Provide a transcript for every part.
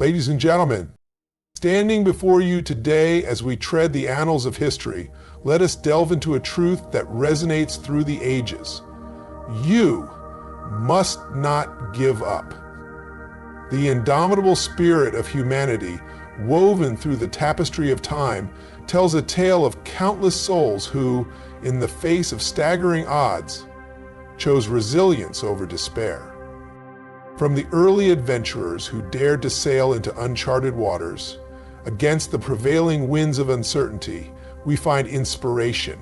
Ladies and gentlemen, standing before you today as we tread the annals of history, let us delve into a truth that resonates through the ages. You must not give up. The indomitable spirit of humanity, woven through the tapestry of time, tells a tale of countless souls who, in the face of staggering odds, chose resilience over despair. From the early adventurers who dared to sail into uncharted waters, against the prevailing winds of uncertainty, we find inspiration.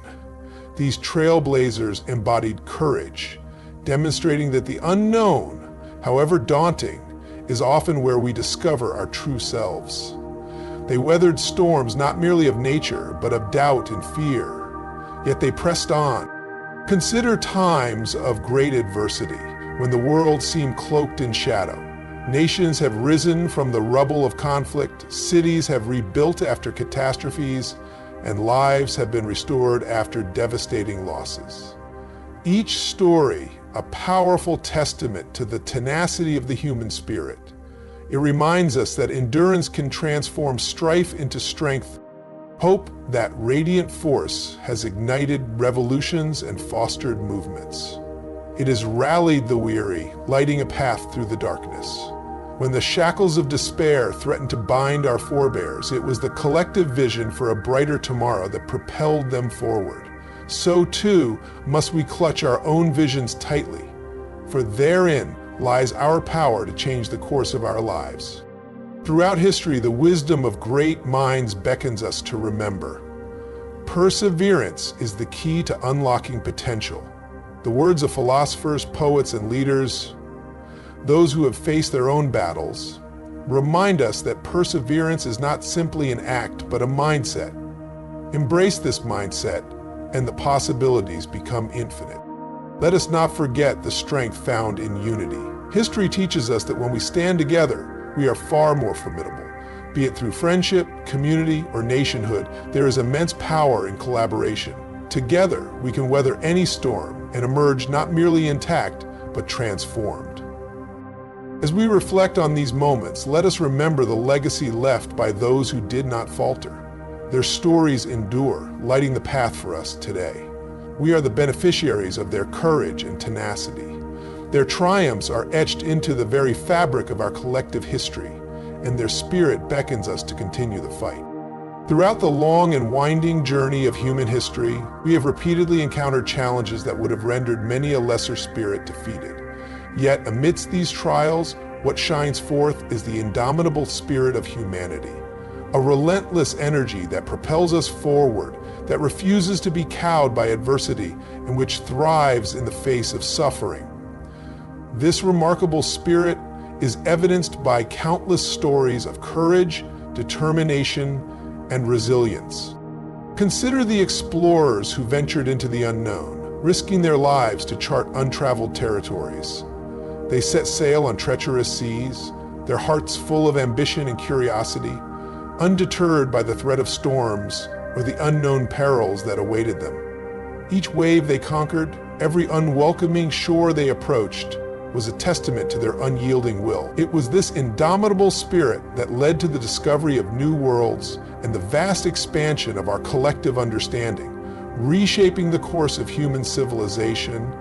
These trailblazers embodied courage, demonstrating that the unknown, however daunting, is often where we discover our true selves. They weathered storms not merely of nature, but of doubt and fear, yet they pressed on. Consider times of great adversity, when the world seemed cloaked in shadow. Nations have risen from the rubble of conflict, cities have rebuilt after catastrophes, and lives have been restored after devastating losses. Each story, a powerful testament to the tenacity of the human spirit. It reminds us that endurance can transform strife into strength. Hope, that radiant force, has ignited revolutions and fostered movements. It has rallied the weary, lighting a path through the darkness. When the shackles of despair threatened to bind our forebears, it was the collective vision for a brighter tomorrow that propelled them forward. So too must we clutch our own visions tightly, for therein lies our power to change the course of our lives. Throughout history, the wisdom of great minds beckons us to remember. Perseverance is the key to unlocking potential. The words of philosophers, poets, and leaders, those who have faced their own battles, remind us that perseverance is not simply an act, but a mindset. Embrace this mindset, and the possibilities become infinite. Let us not forget the strength found in unity. History teaches us that when we stand together, we are far more formidable. Be it through friendship, community, or nationhood, there is immense power in collaboration. Together, we can weather any storm and emerge not merely intact, but transformed. As we reflect on these moments, let us remember the legacy left by those who did not falter. Their stories endure, lighting the path for us today. We are the beneficiaries of their courage and tenacity. Their triumphs are etched into the very fabric of our collective history, and their spirit beckons us to continue the fight. Throughout the long and winding journey of human history, we have repeatedly encountered challenges that would have rendered many a lesser spirit defeated. Yet amidst these trials, what shines forth is the indomitable spirit of humanity. A relentless energy that propels us forward, that refuses to be cowed by adversity, and which thrives in the face of suffering. This remarkable spirit is evidenced by countless stories of courage, determination, and resilience. Consider the explorers who ventured into the unknown, risking their lives to chart untraveled territories. They set sail on treacherous seas, their hearts full of ambition and curiosity, undeterred by the threat of storms or the unknown perils that awaited them. Each wave they conquered, every unwelcoming shore they approached, was a testament to their unyielding will. It was this indomitable spirit that led to the discovery of new worlds and the vast expansion of our collective understanding, reshaping the course of human civilization.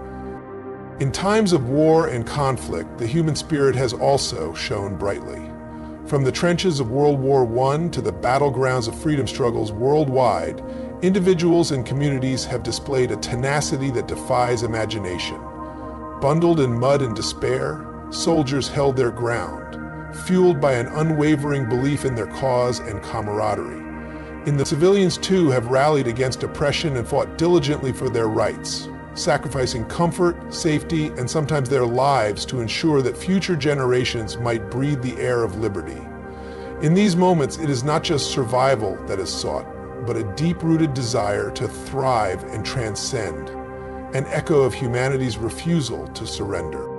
In times of war and conflict, the human spirit has also shone brightly. From the trenches of World War I to the battlegrounds of freedom struggles worldwide, individuals and communities have displayed a tenacity that defies imagination. Bundled in mud and despair, soldiers held their ground, fueled by an unwavering belief in their cause and camaraderie. The civilians too have rallied against oppression and fought diligently for their rights, sacrificing comfort, safety, and sometimes their lives to ensure that future generations might breathe the air of liberty. In these moments, it is not just survival that is sought, but a deep-rooted desire to thrive and transcend, an echo of humanity's refusal to surrender.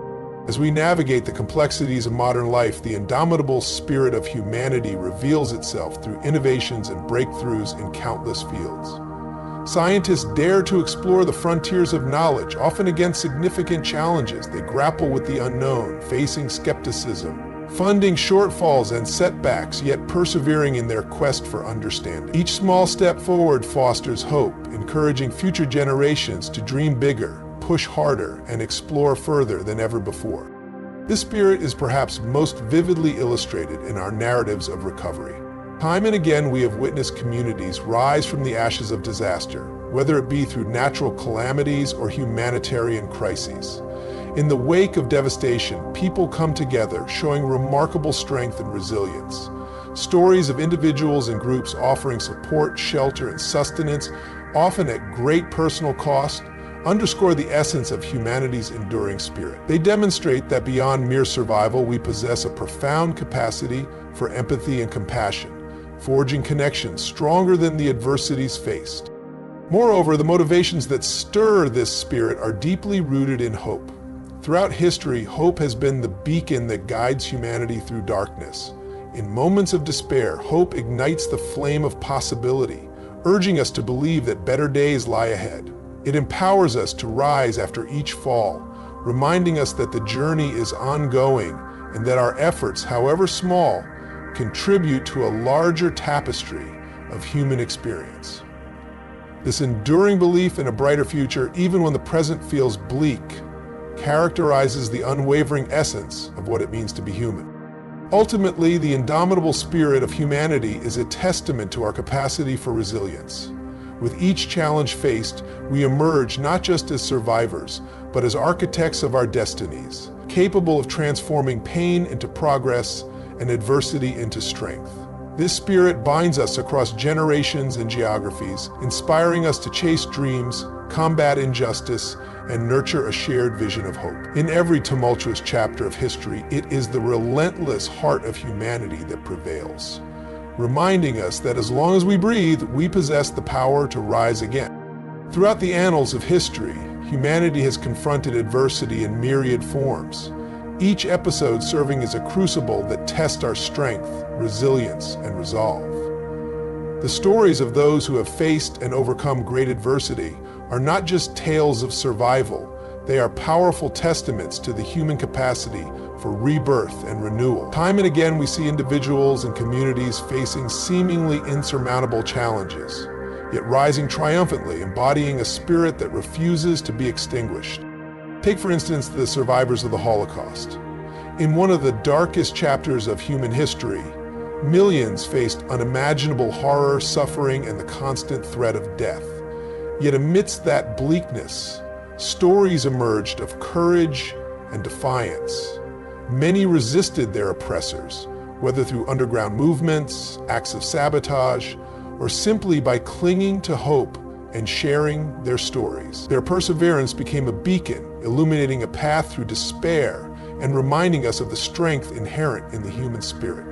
As we navigate the complexities of modern life, the indomitable spirit of humanity reveals itself through innovations and breakthroughs in countless fields. Scientists dare to explore the frontiers of knowledge, often against significant challenges. They grapple with the unknown, facing skepticism funding shortfalls and setbacks, yet persevering in their quest for understanding. Each small step forward fosters hope, encouraging future generations to dream bigger, push harder, and explore further than ever before. This spirit is perhaps most vividly illustrated in our narratives of recovery. Time and again, we have witnessed communities rise from the ashes of disaster, whether it be through natural calamities or humanitarian crises. In the wake of devastation, people come together, showing remarkable strength and resilience. Stories of individuals and groups offering support, shelter, and sustenance, often at great personal cost, underscore the essence of humanity's enduring spirit. They demonstrate that beyond mere survival, we possess a profound capacity for empathy and compassion, forging connections stronger than the adversities faced. Moreover, the motivations that stir this spirit are deeply rooted in hope. Throughout history, hope has been the beacon that guides humanity through darkness. In moments of despair, hope ignites the flame of possibility, urging us to believe that better days lie ahead. It empowers us to rise after each fall, reminding us that the journey is ongoing and that our efforts, however small, contribute to a larger tapestry of human experience. This enduring belief in a brighter future, even when the present feels bleak, characterizes the unwavering essence of what it means to be human. Ultimately, the indomitable spirit of humanity is a testament to our capacity for resilience. With each challenge faced, we emerge not just as survivors, but as architects of our destinies, capable of transforming pain into progress and adversity into strength. This spirit binds us across generations and geographies, inspiring us to chase dreams, combat injustice, and nurture a shared vision of hope. In every tumultuous chapter of history, it is the relentless heart of humanity that prevails, reminding us that as long as we breathe, we possess the power to rise again. Throughout the annals of history, humanity has confronted adversity in myriad forms, each episode serving as a crucible that tests our strength, resilience, and resolve. The stories of those who have faced and overcome great adversity are not just tales of survival, they are powerful testaments to the human capacity for rebirth and renewal. Time and again, we see individuals and communities facing seemingly insurmountable challenges, yet rising triumphantly, embodying a spirit that refuses to be extinguished. Take, for instance, the survivors of the Holocaust. In one of the darkest chapters of human history, millions faced unimaginable horror, suffering, and the constant threat of death. Yet amidst that bleakness, stories emerged of courage and defiance. Many resisted their oppressors, whether through underground movements, acts of sabotage, or simply by clinging to hope and sharing their stories. Their perseverance became a beacon, illuminating a path through despair and reminding us of the strength inherent in the human spirit.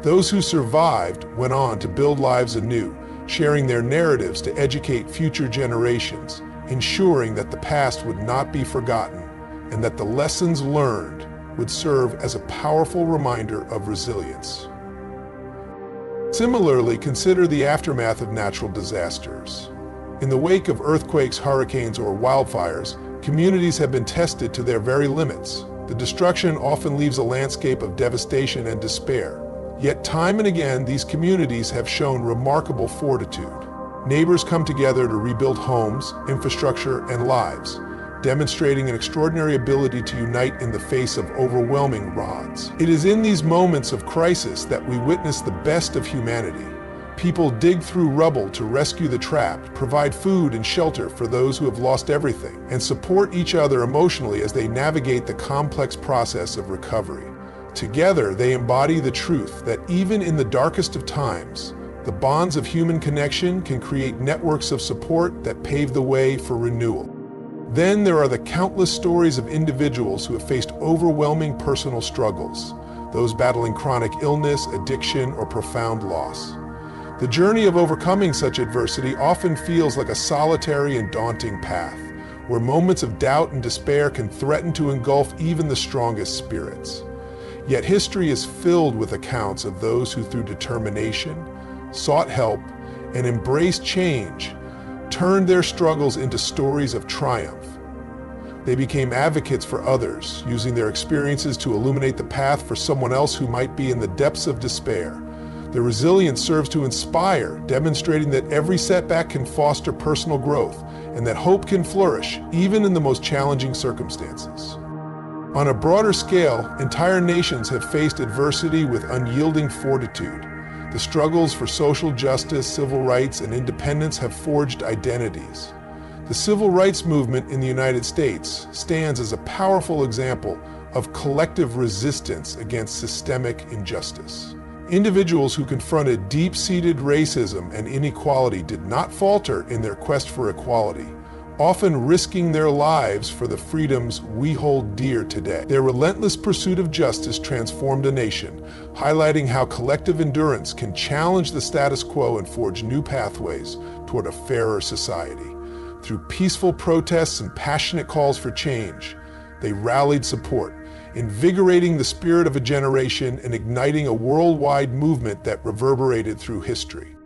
Those who survived went on to build lives anew, sharing their narratives to educate future generations, ensuring that the past would not be forgotten and that the lessons learned would serve as a powerful reminder of resilience. Similarly, consider the aftermath of natural disasters. In the wake of earthquakes, hurricanes, or wildfires, communities have been tested to their very limits. The destruction often leaves a landscape of devastation and despair. Yet time and again, these communities have shown remarkable fortitude. Neighbors come together to rebuild homes, infrastructure, and lives, demonstrating an extraordinary ability to unite in the face of overwhelming odds. It is in these moments of crisis that we witness the best of humanity. People dig through rubble to rescue the trapped, provide food and shelter for those who have lost everything, and support each other emotionally as they navigate the complex process of recovery. Together, they embody the truth that even in the darkest of times, the bonds of human connection can create networks of support that pave the way for renewal. Then there are the countless stories of individuals who have faced overwhelming personal struggles, those battling chronic illness, addiction, or profound loss. The journey of overcoming such adversity often feels like a solitary and daunting path, where moments of doubt and despair can threaten to engulf even the strongest spirits. Yet history is filled with accounts of those who, through determination, sought help, and embraced change, turned their struggles into stories of triumph. They became advocates for others, using their experiences to illuminate the path for someone else who might be in the depths of despair. Their resilience serves to inspire, demonstrating that every setback can foster personal growth and that hope can flourish even in the most challenging circumstances. On a broader scale, entire nations have faced adversity with unyielding fortitude. The struggles for social justice, civil rights, and independence have forged identities. The civil rights movement in the United States stands as a powerful example of collective resistance against systemic injustice. Individuals who confronted deep-seated racism and inequality did not falter in their quest for equality, often risking their lives for the freedoms we hold dear today. Their relentless pursuit of justice transformed a nation, highlighting how collective endurance can challenge the status quo and forge new pathways toward a fairer society. Through peaceful protests and passionate calls for change, they rallied support, invigorating the spirit of a generation and igniting a worldwide movement that reverberated through history.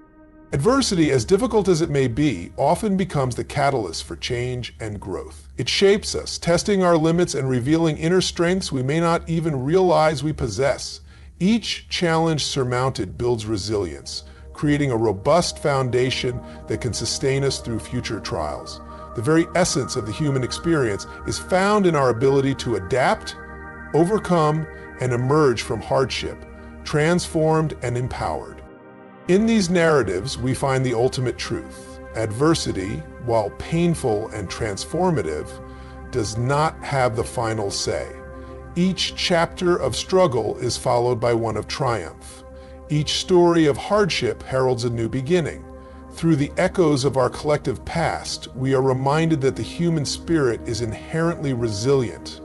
Adversity, as difficult as it may be, often becomes the catalyst for change and growth. It shapes us, testing our limits and revealing inner strengths we may not even realize we possess. Each challenge surmounted builds resilience, creating a robust foundation that can sustain us through future trials. The very essence of the human experience is found in our ability to adapt, overcome, and emerge from hardship, transformed and empowered. In these narratives, we find the ultimate truth. Adversity, while painful and transformative, does not have the final say. Each chapter of struggle is followed by one of triumph. Each story of hardship heralds a new beginning. Through the echoes of our collective past, we are reminded that the human spirit is inherently resilient,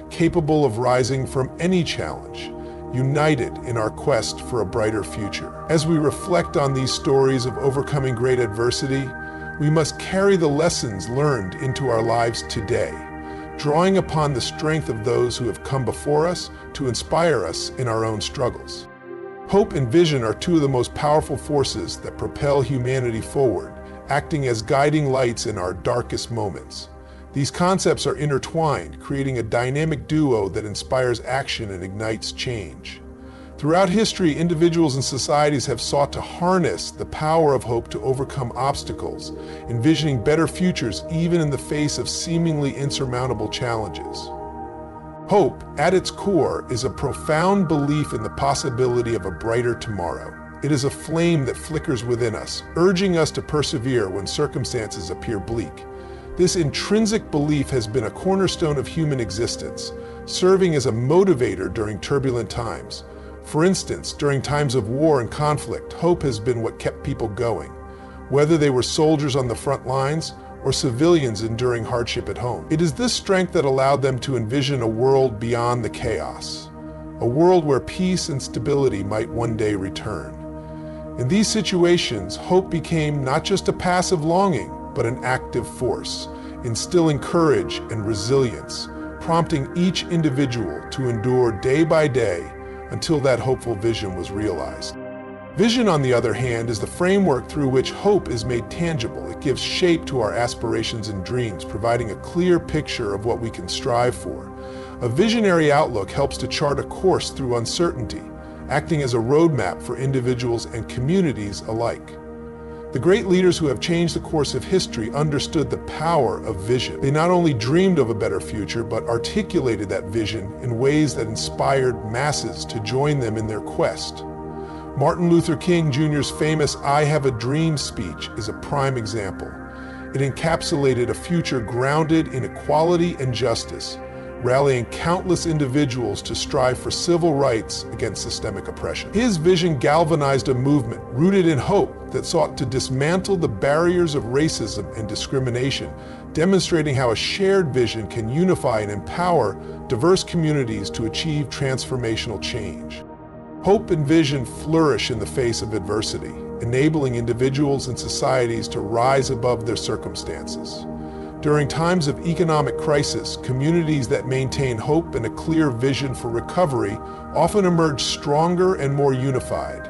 capable of rising from any challenge, united in our quest for a brighter future. As we reflect on these stories of overcoming great adversity, we must carry the lessons learned into our lives today, drawing upon the strength of those who have come before us to inspire us in our own struggles. Hope and vision are two of the most powerful forces that propel humanity forward, acting as guiding lights in our darkest moments. These concepts are intertwined, creating a dynamic duo that inspires action and ignites change. Throughout history, individuals and societies have sought to harness the power of hope to overcome obstacles, envisioning better futures even in the face of seemingly insurmountable challenges. Hope, at its core, is a profound belief in the possibility of a brighter tomorrow. It is a flame that flickers within us, urging us to persevere when circumstances appear bleak. This intrinsic belief has been a cornerstone of human existence, serving as a motivator during turbulent times. For instance, during times of war and conflict, hope has been what kept people going, whether they were soldiers on the front lines or civilians enduring hardship at home. It is this strength that allowed them to envision a world beyond the chaos, a world where peace and stability might one day return. In these situations, hope became not just a passive longing, but an active force, instilling courage and resilience, prompting each individual to endure day by day until that hopeful vision was realized. Vision, on the other hand, is the framework through which hope is made tangible. It gives shape to our aspirations and dreams, providing a clear picture of what we can strive for. A visionary outlook helps to chart a course through uncertainty, acting as a roadmap for individuals and communities alike. The great leaders who have changed the course of history understood the power of vision. They not only dreamed of a better future, but articulated that vision in ways that inspired masses to join them in their quest. Martin Luther King Jr.'s famous "I Have a Dream" speech is a prime example. It encapsulated a future grounded in equality and justice, rallying countless individuals to strive for civil rights against systemic oppression. His vision galvanized a movement rooted in hope that sought to dismantle the barriers of racism and discrimination, demonstrating how a shared vision can unify and empower diverse communities to achieve transformational change. Hope and vision flourish in the face of adversity, enabling individuals and societies to rise above their circumstances. During times of economic crisis, communities that maintain hope and a clear vision for recovery often emerge stronger and more unified.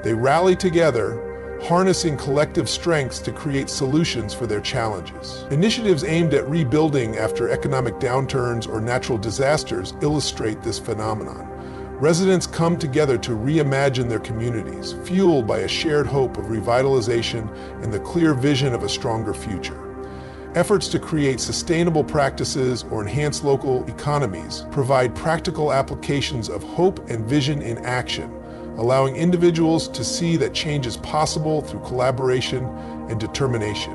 They rally together, harnessing collective strengths to create solutions for their challenges. Initiatives aimed at rebuilding after economic downturns or natural disasters illustrate this phenomenon. Residents come together to reimagine their communities, fueled by a shared hope of revitalization and the clear vision of a stronger future. Efforts to create sustainable practices or enhance local economies provide practical applications of hope and vision in action, allowing individuals to see that change is possible through collaboration and determination.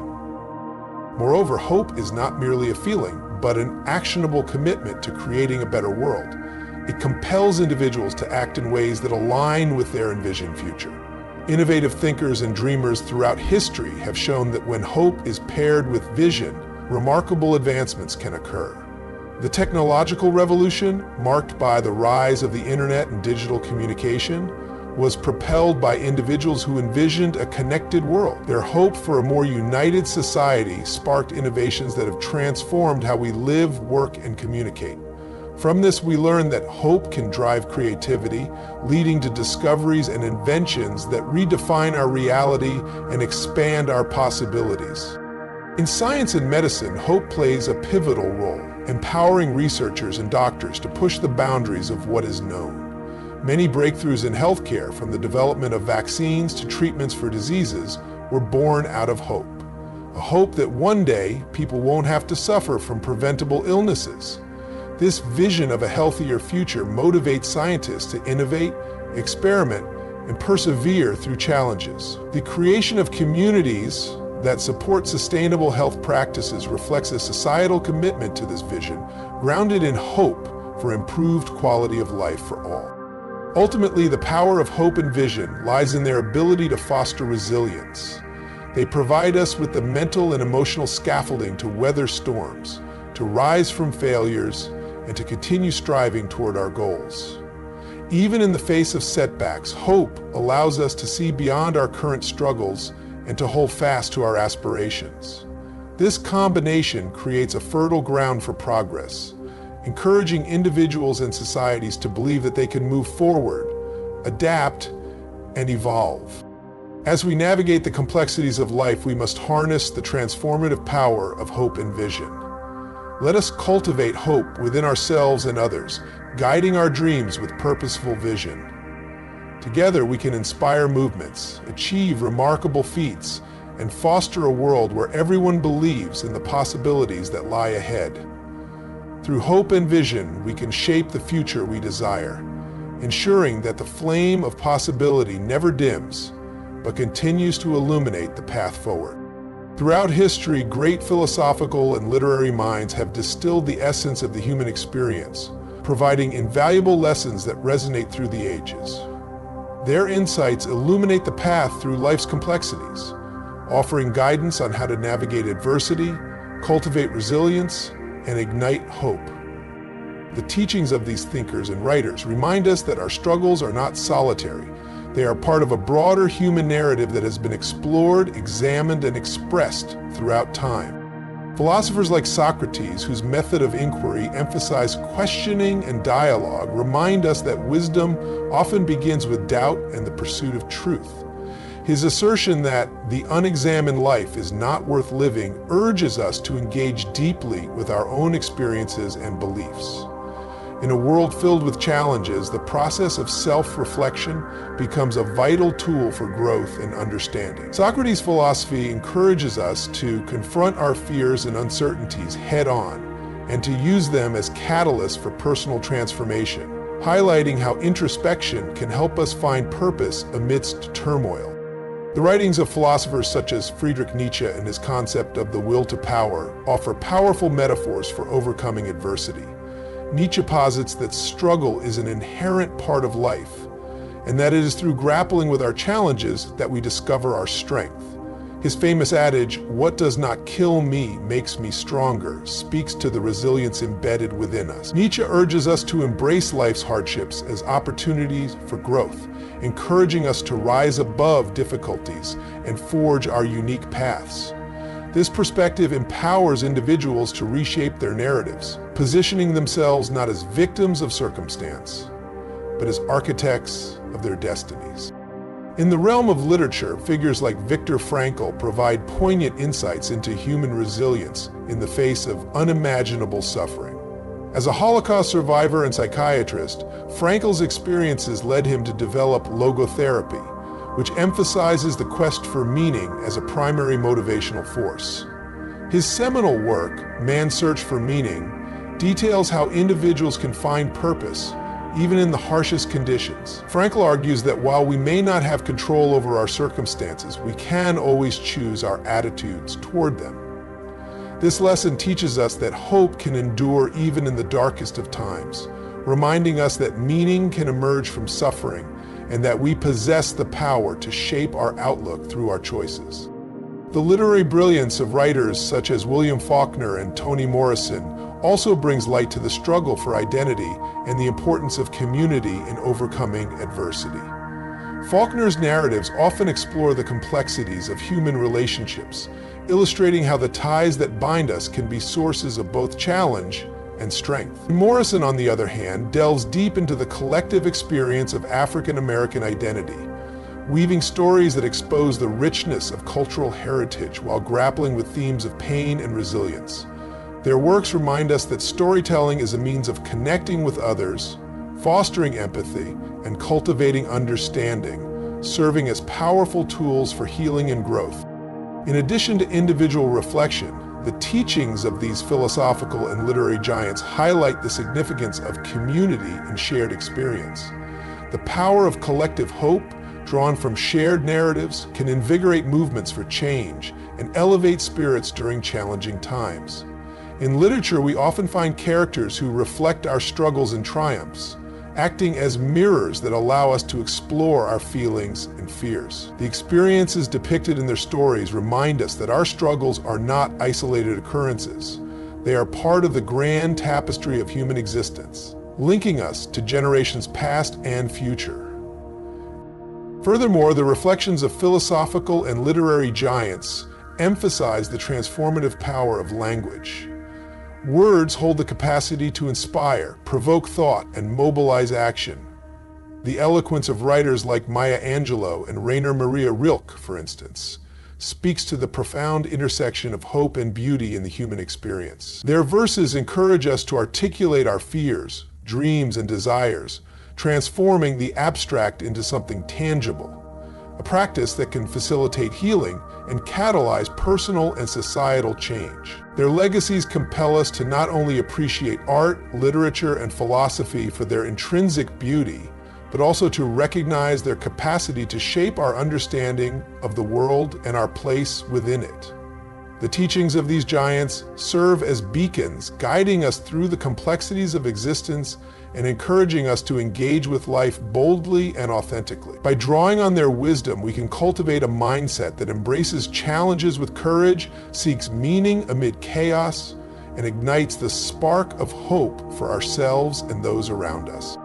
Moreover, hope is not merely a feeling, but an actionable commitment to creating a better world. It compels individuals to act in ways that align with their envisioned future. Innovative thinkers and dreamers throughout history have shown that when hope is paired with vision, remarkable advancements can occur. The technological revolution, marked by the rise of the internet and digital communication, was propelled by individuals who envisioned a connected world. Their hope for a more united society sparked innovations that have transformed how we live, work, and communicate. From this, we learn that hope can drive creativity, leading to discoveries and inventions that redefine our reality and expand our possibilities. In science and medicine, hope plays a pivotal role, empowering researchers and doctors to push the boundaries of what is known. Many breakthroughs in healthcare, from the development of vaccines to treatments for diseases, were born out of hope. A hope that one day people won't have to suffer from preventable illnesses. This vision of a healthier future motivates scientists to innovate, experiment, and persevere through challenges. The creation of communities that support sustainable health practices reflects a societal commitment to this vision, grounded in hope for improved quality of life for all. Ultimately, the power of hope and vision lies in their ability to foster resilience. They provide us with the mental and emotional scaffolding to weather storms, to rise from failures, and to continue striving toward our goals. Even in the face of setbacks, hope allows us to see beyond our current struggles and to hold fast to our aspirations. This combination creates a fertile ground for progress, encouraging individuals and societies to believe that they can move forward, adapt, and evolve. As we navigate the complexities of life, we must harness the transformative power of hope and vision. Let us cultivate hope within ourselves and others, guiding our dreams with purposeful vision. Together, we can inspire movements, achieve remarkable feats, and foster a world where everyone believes in the possibilities that lie ahead. Through hope and vision, we can shape the future we desire, ensuring that the flame of possibility never dims, but continues to illuminate the path forward. Throughout history, great philosophical and literary minds have distilled the essence of the human experience, providing invaluable lessons that resonate through the ages. Their insights illuminate the path through life's complexities, offering guidance on how to navigate adversity, cultivate resilience, and ignite hope. The teachings of these thinkers and writers remind us that our struggles are not solitary. They are part of a broader human narrative that has been explored, examined, and expressed throughout time. Philosophers like Socrates, whose method of inquiry emphasized questioning and dialogue, remind us that wisdom often begins with doubt and the pursuit of truth. His assertion that the unexamined life is not worth living urges us to engage deeply with our own experiences and beliefs. In a world filled with challenges, the process of self-reflection becomes a vital tool for growth and understanding. Socrates' philosophy encourages us to confront our fears and uncertainties head-on and to use them as catalysts for personal transformation, highlighting how introspection can help us find purpose amidst turmoil. The writings of philosophers such as Friedrich Nietzsche and his concept of the will to power offer powerful metaphors for overcoming adversity. Nietzsche posits that struggle is an inherent part of life, and that it is through grappling with our challenges that we discover our strength. His famous adage, "What does not kill me makes me stronger," speaks to the resilience embedded within us. Nietzsche urges us to embrace life's hardships as opportunities for growth, encouraging us to rise above difficulties and forge our unique paths. This perspective empowers individuals to reshape their narratives, positioning themselves not as victims of circumstance, but as architects of their destinies. In the realm of literature, figures like Viktor Frankl provide poignant insights into human resilience in the face of unimaginable suffering. As a Holocaust survivor and psychiatrist, Frankl's experiences led him to develop logotherapy, which emphasizes the quest for meaning as a primary motivational force. His seminal work, Man's Search for Meaning, details how individuals can find purpose even in the harshest conditions. Frankl argues that while we may not have control over our circumstances, we can always choose our attitudes toward them. This lesson teaches us that hope can endure even in the darkest of times, reminding us that meaning can emerge from suffering and that we possess the power to shape our outlook through our choices. The literary brilliance of writers such as William Faulkner and Toni Morrison also brings light to the struggle for identity and the importance of community in overcoming adversity. Faulkner's narratives often explore the complexities of human relationships, illustrating how the ties that bind us can be sources of both challenge and strength. Morrison, on the other hand, delves deep into the collective experience of African American identity, weaving stories that expose the richness of cultural heritage while grappling with themes of pain and resilience. Their works remind us that storytelling is a means of connecting with others, fostering empathy, and cultivating understanding, serving as powerful tools for healing and growth. In addition to individual reflection, the teachings of these philosophical and literary giants highlight the significance of community and shared experience. The power of collective hope, drawn from shared narratives, can invigorate movements for change and elevate spirits during challenging times. In literature, we often find characters who reflect our struggles and triumphs, acting as mirrors that allow us to explore our feelings and fears. The experiences depicted in their stories remind us that our struggles are not isolated occurrences. They are part of the grand tapestry of human existence, linking us to generations past and future. Furthermore, the reflections of philosophical and literary giants emphasize the transformative power of language. Words hold the capacity to inspire, provoke thought, and mobilize action. The eloquence of writers like Maya Angelou and Rainer Maria Rilke, for instance, speaks to the profound intersection of hope and beauty in the human experience. Their verses encourage us to articulate our fears, dreams, and desires, transforming the abstract into something tangible, a practice that can facilitate healing and catalyze personal and societal change. Their legacies compel us to not only appreciate art, literature, and philosophy for their intrinsic beauty, but also to recognize their capacity to shape our understanding of the world and our place within it. The teachings of these giants serve as beacons, guiding us through the complexities of existence and encouraging us to engage with life boldly and authentically. By drawing on their wisdom, we can cultivate a mindset that embraces challenges with courage, seeks meaning amid chaos, and ignites the spark of hope for ourselves and those around us.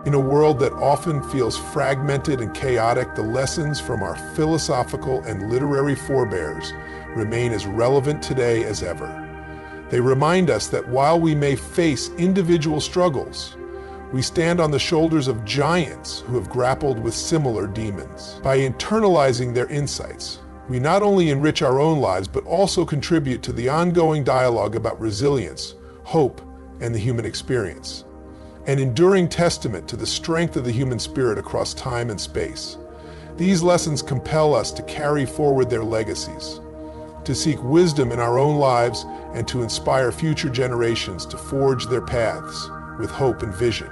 In a world that often feels fragmented and chaotic, the lessons from our philosophical and literary forebears remain as relevant today as ever. They remind us that while we may face individual struggles, we stand on the shoulders of giants who have grappled with similar demons. By internalizing their insights, we not only enrich our own lives, but also contribute to the ongoing dialogue about resilience, hope, and the human experience, an enduring testament to the strength of the human spirit across time and space. These lessons compel us to carry forward their legacies, to seek wisdom in our own lives, and to inspire future generations to forge their paths with hope and vision.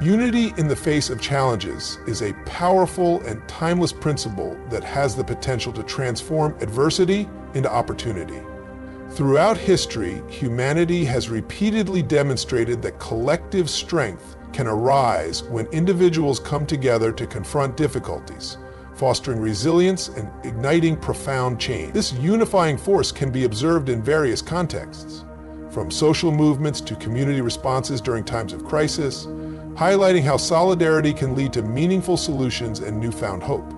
Unity in the face of challenges is a powerful and timeless principle that has the potential to transform adversity into opportunity. Throughout history, humanity has repeatedly demonstrated that collective strength can arise when individuals come together to confront difficulties, fostering resilience and igniting profound change. This unifying force can be observed in various contexts, from social movements to community responses during times of crisis, highlighting how solidarity can lead to meaningful solutions and newfound hope.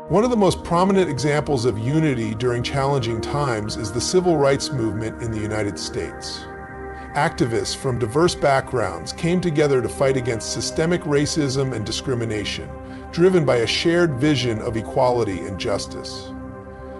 One of the most prominent examples of unity during challenging times is the civil rights movement in the United States. Activists from diverse backgrounds came together to fight against systemic racism and discrimination, driven by a shared vision of equality and justice.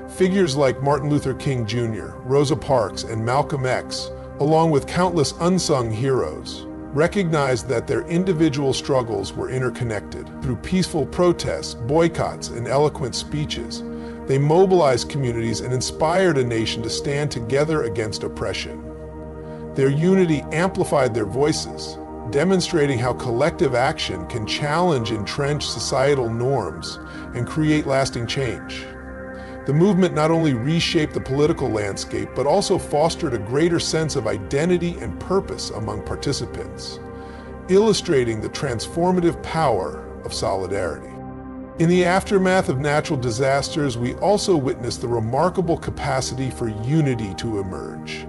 Figures like Martin Luther King Jr., Rosa Parks, and Malcolm X, along with countless unsung heroes, recognized that their individual struggles were interconnected. Through peaceful protests, boycotts, and eloquent speeches, they mobilized communities and inspired a nation to stand together against oppression. Their unity amplified their voices, demonstrating how collective action can challenge entrenched societal norms and create lasting change. The movement not only reshaped the political landscape, but also fostered a greater sense of identity and purpose among participants, illustrating the transformative power of solidarity. In the aftermath of natural disasters, we also witnessed the remarkable capacity for unity to emerge.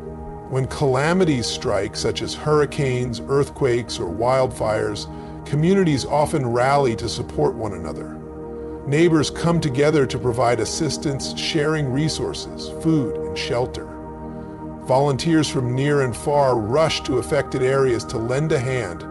When calamities strike, such as hurricanes, earthquakes, or wildfires, communities often rally to support one another. Neighbors come together to provide assistance, sharing resources, food, and shelter. Volunteers from near and far rush to affected areas to lend a hand,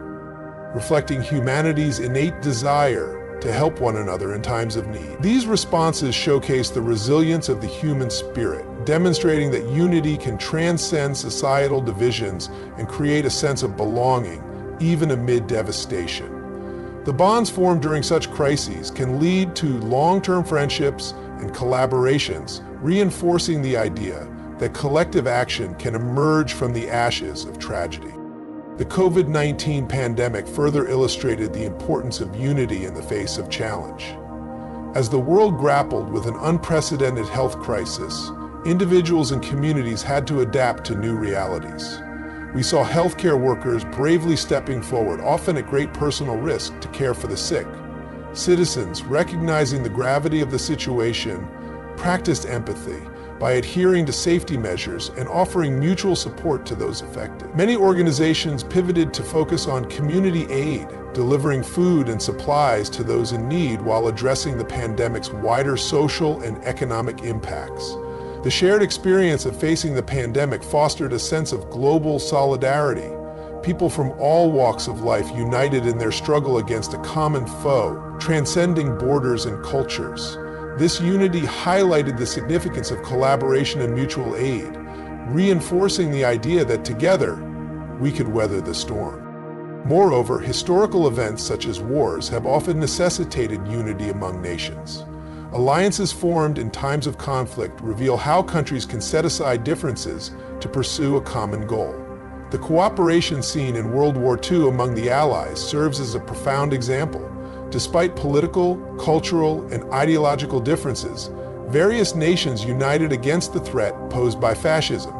reflecting humanity's innate desire to help one another in times of need. These responses showcase the resilience of the human spirit, demonstrating that unity can transcend societal divisions and create a sense of belonging, even amid devastation. The bonds formed during such crises can lead to long-term friendships and collaborations, reinforcing the idea that collective action can emerge from the ashes of tragedy. The COVID-19 pandemic further illustrated the importance of unity in the face of challenge. As the world grappled with an unprecedented health crisis, individuals and communities had to adapt to new realities. We saw healthcare workers bravely stepping forward, often at great personal risk, to care for the sick. Citizens, recognizing the gravity of the situation, practiced empathy by adhering to safety measures and offering mutual support to those affected. Many organizations pivoted to focus on community aid, delivering food and supplies to those in need while addressing the pandemic's wider social and economic impacts. The shared experience of facing the pandemic fostered a sense of global solidarity. People from all walks of life united in their struggle against a common foe, transcending borders and cultures. This unity highlighted the significance of collaboration and mutual aid, reinforcing the idea that together, we could weather the storm. Moreover, historical events such as wars have often necessitated unity among nations. Alliances formed in times of conflict reveal how countries can set aside differences to pursue a common goal. The cooperation seen in World War II among the Allies serves as a profound example. Despite political, cultural, and ideological differences, various nations united against the threat posed by fascism.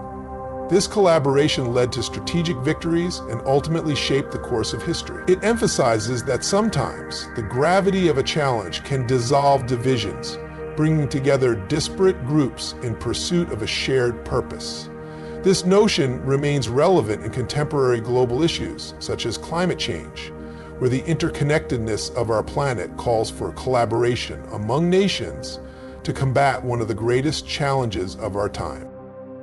This collaboration led to strategic victories and ultimately shaped the course of history. It emphasizes that sometimes the gravity of a challenge can dissolve divisions, bringing together disparate groups in pursuit of a shared purpose. This notion remains relevant in contemporary global issues, such as climate change, where the interconnectedness of our planet calls for collaboration among nations to combat one of the greatest challenges of our time.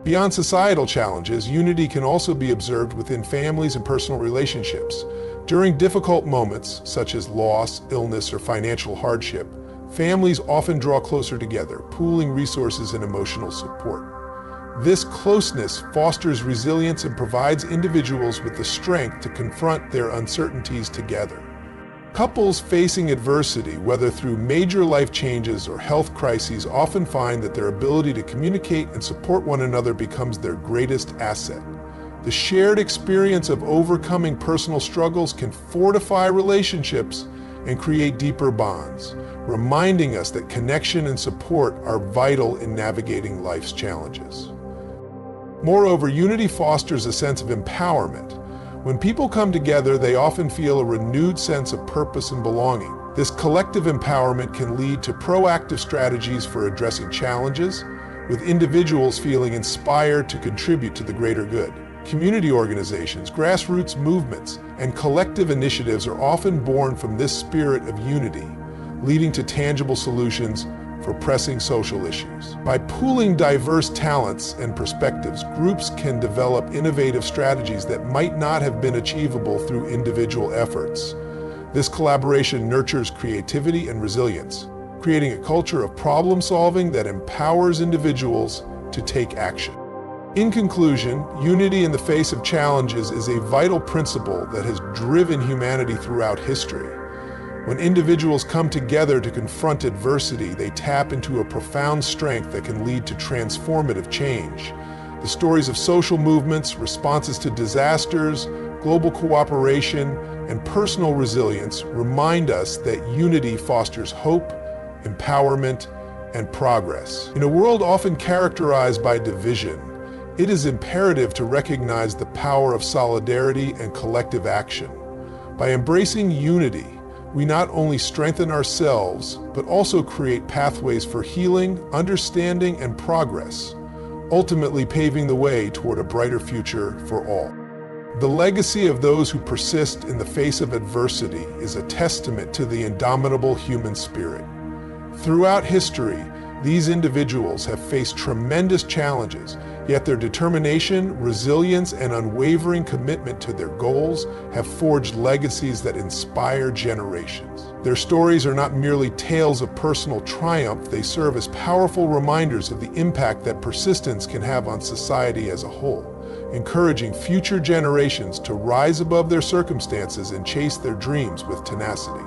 Beyond societal challenges, unity can also be observed within families and personal relationships. During difficult moments, such as loss, illness, or financial hardship, families often draw closer together, pooling resources and emotional support. This closeness fosters resilience and provides individuals with the strength to confront their uncertainties together. Couples facing adversity, whether through major life changes or health crises, often find that their ability to communicate and support one another becomes their greatest asset. The shared experience of overcoming personal struggles can fortify relationships and create deeper bonds, reminding us that connection and support are vital in navigating life's challenges. Moreover, unity fosters a sense of empowerment. When people come together, they often feel a renewed sense of purpose and belonging. This collective empowerment can lead to proactive strategies for addressing challenges, with individuals feeling inspired to contribute to the greater good. Community organizations, grassroots movements, and collective initiatives are often born from this spirit of unity, leading to tangible solutions for pressing social issues. By pooling diverse talents and perspectives, groups can develop innovative strategies that might not have been achievable through individual efforts. This collaboration nurtures creativity and resilience, creating a culture of problem solving that empowers individuals to take action. In conclusion, unity in the face of challenges is a vital principle that has driven humanity throughout history. When individuals come together to confront adversity, they tap into a profound strength that can lead to transformative change. The stories of social movements, responses to disasters, global cooperation, and personal resilience remind us that unity fosters hope, empowerment, and progress. In a world often characterized by division, it is imperative to recognize the power of solidarity and collective action. By embracing unity, we not only strengthen ourselves, but also create pathways for healing, understanding, and progress, ultimately paving the way toward a brighter future for all. The legacy of those who persist in the face of adversity is a testament to the indomitable human spirit. Throughout history, these individuals have faced tremendous challenges, yet their determination, resilience, and unwavering commitment to their goals have forged legacies that inspire generations. Their stories are not merely tales of personal triumph, they serve as powerful reminders of the impact that persistence can have on society as a whole, encouraging future generations to rise above their circumstances and chase their dreams with tenacity.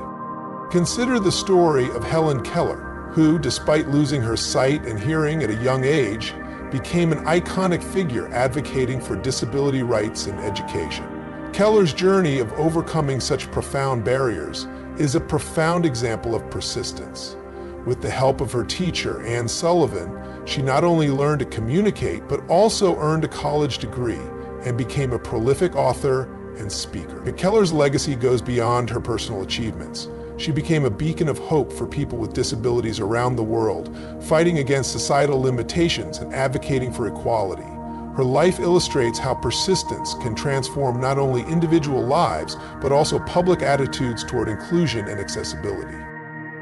Consider the story of Helen Keller, who, despite losing her sight and hearing at a young age, became an iconic figure advocating for disability rights and education. Keller's journey of overcoming such profound barriers is a profound example of persistence. With the help of her teacher, Anne Sullivan, she not only learned to communicate, but also earned a college degree and became a prolific author and speaker. But Keller's legacy goes beyond her personal achievements. She became a beacon of hope for people with disabilities around the world, fighting against societal limitations and advocating for equality. Her life illustrates how persistence can transform not only individual lives, but also public attitudes toward inclusion and accessibility.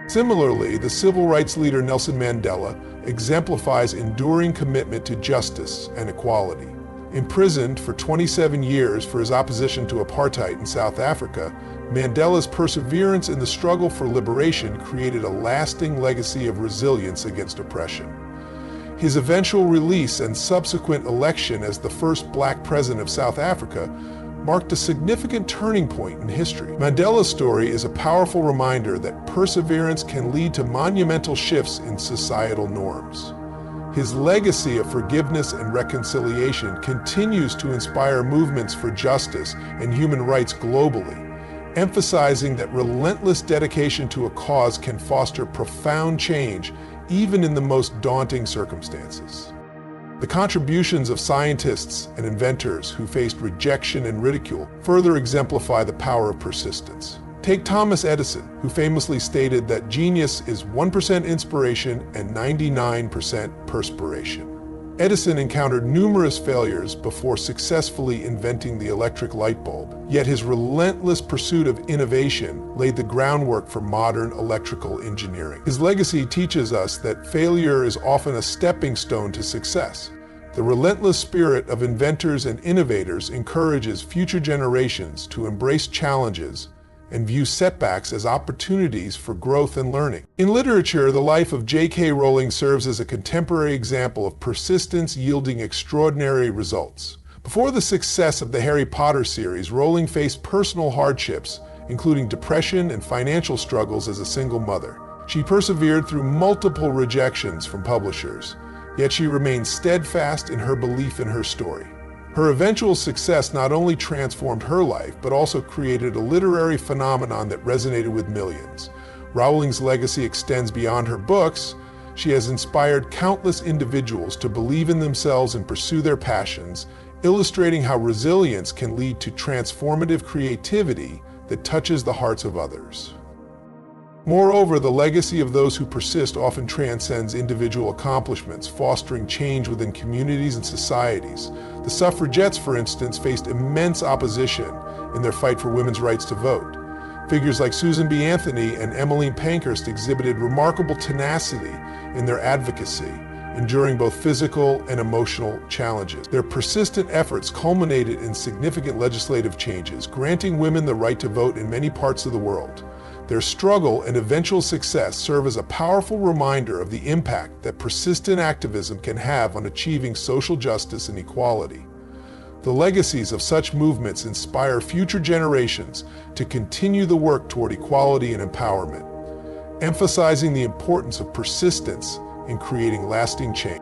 Similarly, the civil rights leader Nelson Mandela exemplifies enduring commitment to justice and equality. Imprisoned for 27 years for his opposition to apartheid in South Africa, Mandela's perseverance in the struggle for liberation created a lasting legacy of resilience against oppression. His eventual release and subsequent election as the first black president of South Africa marked a significant turning point in history. Mandela's story is a powerful reminder that perseverance can lead to monumental shifts in societal norms. His legacy of forgiveness and reconciliation continues to inspire movements for justice and human rights globally, emphasizing that relentless dedication to a cause can foster profound change even in the most daunting circumstances. The contributions of scientists and inventors who faced rejection and ridicule further exemplify the power of persistence. Take Thomas Edison, who famously stated that genius is 1% inspiration and 99% perspiration. Edison encountered numerous failures before successfully inventing the electric light bulb, yet his relentless pursuit of innovation laid the groundwork for modern electrical engineering. His legacy teaches us that failure is often a stepping stone to success. The relentless spirit of inventors and innovators encourages future generations to embrace challenges and view setbacks as opportunities for growth and learning. In literature, the life of J.K. Rowling serves as a contemporary example of persistence yielding extraordinary results. Before the success of the Harry Potter series, Rowling faced personal hardships, including depression and financial struggles as a single mother. She persevered through multiple rejections from publishers, yet she remained steadfast in her belief in her story. Her eventual success not only transformed her life, but also created a literary phenomenon that resonated with millions. Rowling's legacy extends beyond her books. She has inspired countless individuals to believe in themselves and pursue their passions, illustrating how resilience can lead to transformative creativity that touches the hearts of others. Moreover, the legacy of those who persist often transcends individual accomplishments, fostering change within communities and societies. The suffragettes, for instance, faced immense opposition in their fight for women's rights to vote. Figures like Susan B. Anthony and Emmeline Pankhurst exhibited remarkable tenacity in their advocacy, enduring both physical and emotional challenges. Their persistent efforts culminated in significant legislative changes, granting women the right to vote in many parts of the world. Their struggle and eventual success serve as a powerful reminder of the impact that persistent activism can have on achieving social justice and equality. The legacies of such movements inspire future generations to continue the work toward equality and empowerment, emphasizing the importance of persistence in creating lasting change.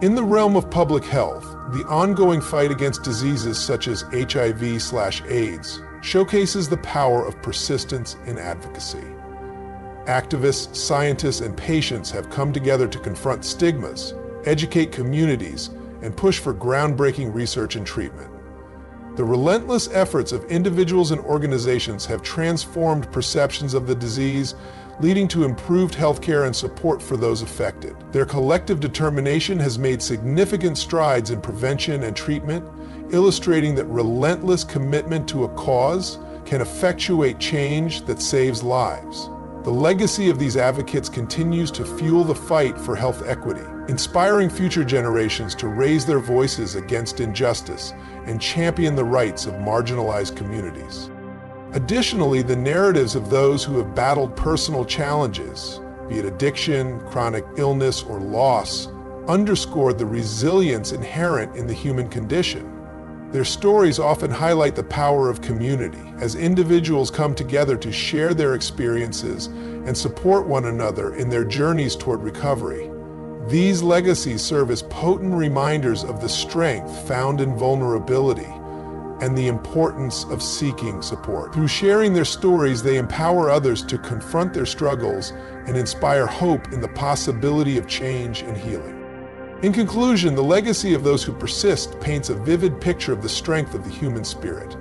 In the realm of public health, the ongoing fight against diseases such as HIV/AIDS showcases the power of persistence in advocacy. Activists, scientists, and patients have come together to confront stigmas, educate communities, and push for groundbreaking research and treatment. The relentless efforts of individuals and organizations have transformed perceptions of the disease, leading to improved healthcare and support for those affected. Their collective determination has made significant strides in prevention and treatment, illustrating that relentless commitment to a cause can effectuate change that saves lives. The legacy of these advocates continues to fuel the fight for health equity, inspiring future generations to raise their voices against injustice and champion the rights of marginalized communities. Additionally, the narratives of those who have battled personal challenges, be it addiction, chronic illness, or loss, underscore the resilience inherent in the human condition. Their stories often highlight the power of community, as individuals come together to share their experiences and support one another in their journeys toward recovery. These legacies serve as potent reminders of the strength found in vulnerability and the importance of seeking support. Through sharing their stories, they empower others to confront their struggles and inspire hope in the possibility of change and healing. In conclusion, the legacy of those who persist paints a vivid picture of the strength of the human spirit.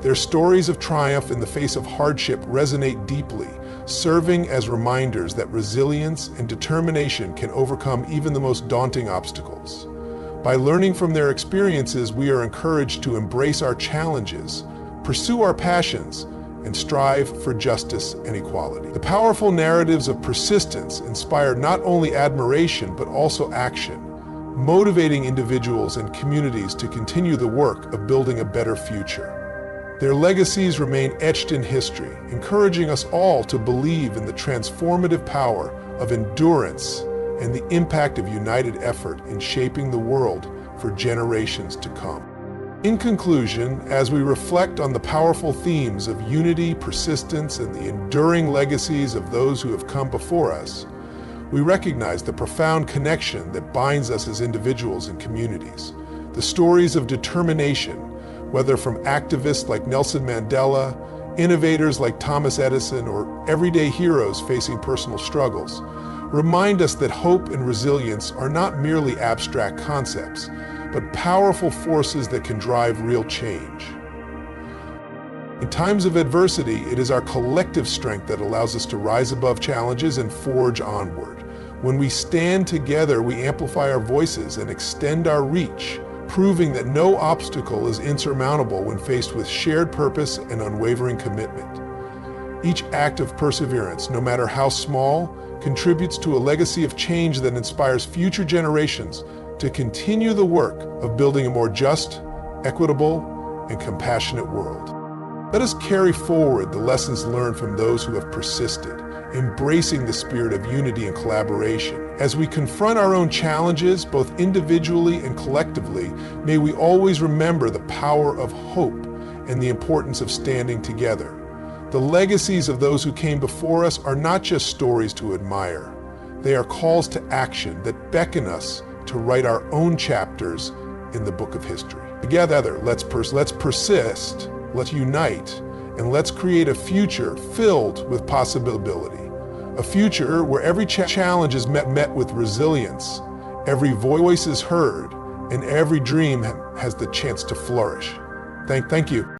Their stories of triumph in the face of hardship resonate deeply, serving as reminders that resilience and determination can overcome even the most daunting obstacles. By learning from their experiences, we are encouraged to embrace our challenges, pursue our passions, and strive for justice and equality. The powerful narratives of persistence inspire not only admiration but also action, motivating individuals and communities to continue the work of building a better future. Their legacies remain etched in history, encouraging us all to believe in the transformative power of endurance and the impact of united effort in shaping the world for generations to come. In conclusion, as we reflect on the powerful themes of unity, persistence, and the enduring legacies of those who have come before us, we recognize the profound connection that binds us as individuals and communities. The stories of determination, whether from activists like Nelson Mandela, innovators like Thomas Edison, or everyday heroes facing personal struggles, remind us that hope and resilience are not merely abstract concepts, but powerful forces that can drive real change. In times of adversity, it is our collective strength that allows us to rise above challenges and forge onward. When we stand together, we amplify our voices and extend our reach, proving that no obstacle is insurmountable when faced with shared purpose and unwavering commitment. Each act of perseverance, no matter how small, contributes to a legacy of change that inspires future generations to continue the work of building a more just, equitable, and compassionate world. Let us carry forward the lessons learned from those who have persisted, embracing the spirit of unity and collaboration. As we confront our own challenges, both individually and collectively, may we always remember the power of hope and the importance of standing together. The legacies of those who came before us are not just stories to admire. They are calls to action that beckon us to write our own chapters in the book of history. Together, let's persist, let's unite, and let's create a future filled with possibility. A future where every challenge is met with resilience, every voice is heard, and every dream has the chance to flourish. Thank you.